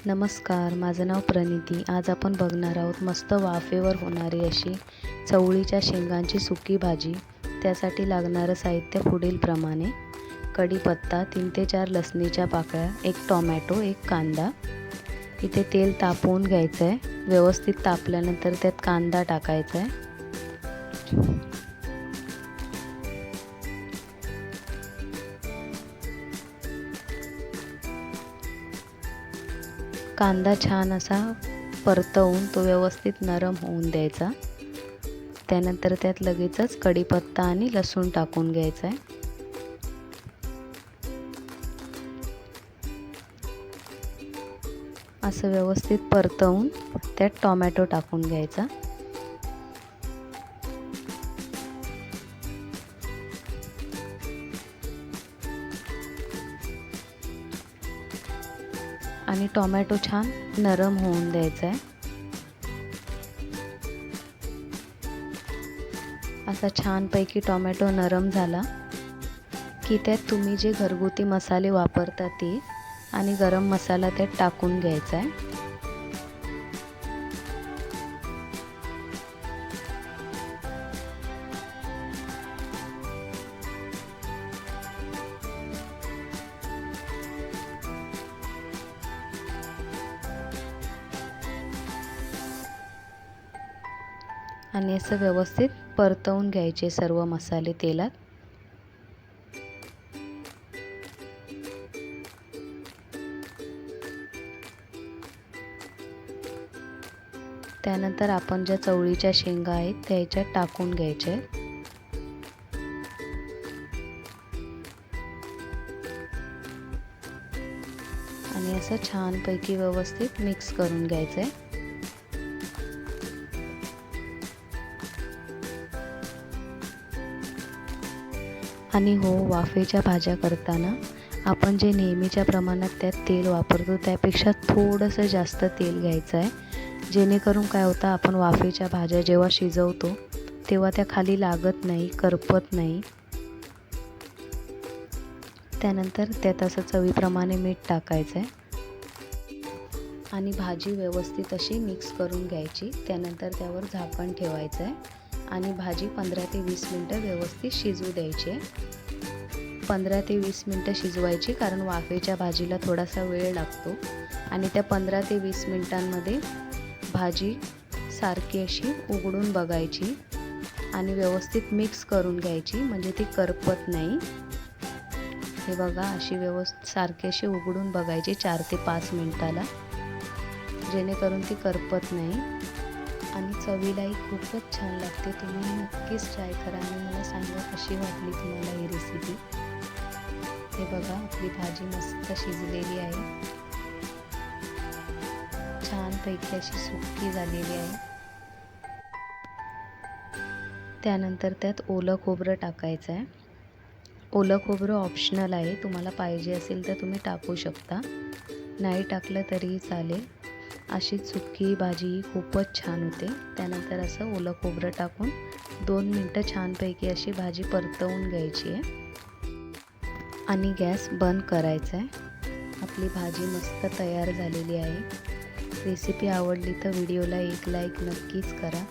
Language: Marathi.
नमस्कार, माझं नाव प्रणिती। आज आपण बघणार आहोत मस्त वाफेवर होणारी अशी चवळीच्या शेंगांची सुकी भाजी। त्यासाठी लागणारं साहित्य पुढीलप्रमाणे: कढीपत्ता, 3 ते 4 लसणीच्या पाकळ्या, 1 टोमॅटो, 1 कांदा। इथे तेल तापवून घ्यायचं आहे। व्यवस्थित तापल्यानंतर त्यात कांदा टाकायचा आहे। कांदा छान असा परतवून तो व्यवस्थित नरम होऊन द्यायचा। त्यानंतर त्यात लगेचच कढीपत्ता आणि लसूण टाकून घ्यायचा आहे। असं व्यवस्थित परतवून त्यात टोमॅटो टाकून घ्यायचा। आणि टोमॅटो छान नरम होऊन द्यायचा आहे। असा छानपैकी टोमॅटो नरम झाला की त्यात तुम्ही जे घरगुती मसाले वापरता ते आणि गरम मसाला त्यात टाकून घ्यायचा आहे। आणि असं व्यवस्थित परतवून घ्यायचे सर्व मसाले तेलात। त्यानंतर आपण ज्या चवळीच्या शेंगा आहेत त्या ह्याच्यात टाकून घ्यायच्या आहेत। आणि असं छानपैकी व्यवस्थित मिक्स करून घ्यायचं आहे। आणि हो, वाफेच्या भाज्या करताना आपण जे नेहमीच्या प्रमाणात त्यात तेल वापरतो त्यापेक्षा थोडंसं जास्त तेल घ्यायचं आहे, जेणेकरून काय होतं, आपण वाफेच्या भाज्या जेव्हा शिजवतो तेव्हा त्या खाली लागत नाही, करपत नाही। त्यानंतर त्यात असं चवीप्रमाणे मीठ टाकायचं आहे आणि भाजी व्यवस्थित अशी मिक्स करून घ्यायची। त्यानंतर त्यावर झाकण ठेवायचं आहे आणि भाजी 15 ते 20 मिनटं व्यवस्थित शिजू द्यायची आहे। 15 ते 20 मिनटं शिजवायची, कारण वाफेच्या भाजीला थोडासा वेळ लागतो। आणि त्या 15 ते 20 मिनटांमध्ये भाजी सारखी अशी उघडून बघायची आणि व्यवस्थित मिक्स करून घ्यायची, म्हणजे ती करपत नाही। हे बघा, अशी सारखी अशी उघडून बघायची 4 ते 5 मिनटाला, जेणेकरून ती करपत नाही आणि चवीलाही खूपच छान लागते। तुम्ही नक्कीच ट्राय करा आणि मला सांगा कशी वाटली तुम्हाला ही रेसिपी। हे बघा, आपली भाजी मस्त शिजलेली आहे, छानपैकी अशी सुकी झालेली आहे। त्यानंतर त्यात ओलं खोबरं टाकायचं आहे। ओलं खोबरं ऑप्शनल आहे, तुम्हाला पाहिजे असेल तर तुम्ही टाकू शकता, नाही टाकलं तरीही चालेल। अशी सुकी भाजी खूपच छान होते। त्यानंतर असं ओलं खोबरं टाकून 2 मिनटं छानपैकी अशी भाजी परतवून घ्यायची आहे आणि गॅस बंद करायचा आहे। आपली भाजी मस्त तयार झालेली आहे। रेसिपी आवडली तर व्हिडिओला एक लाईक नक्कीच करा।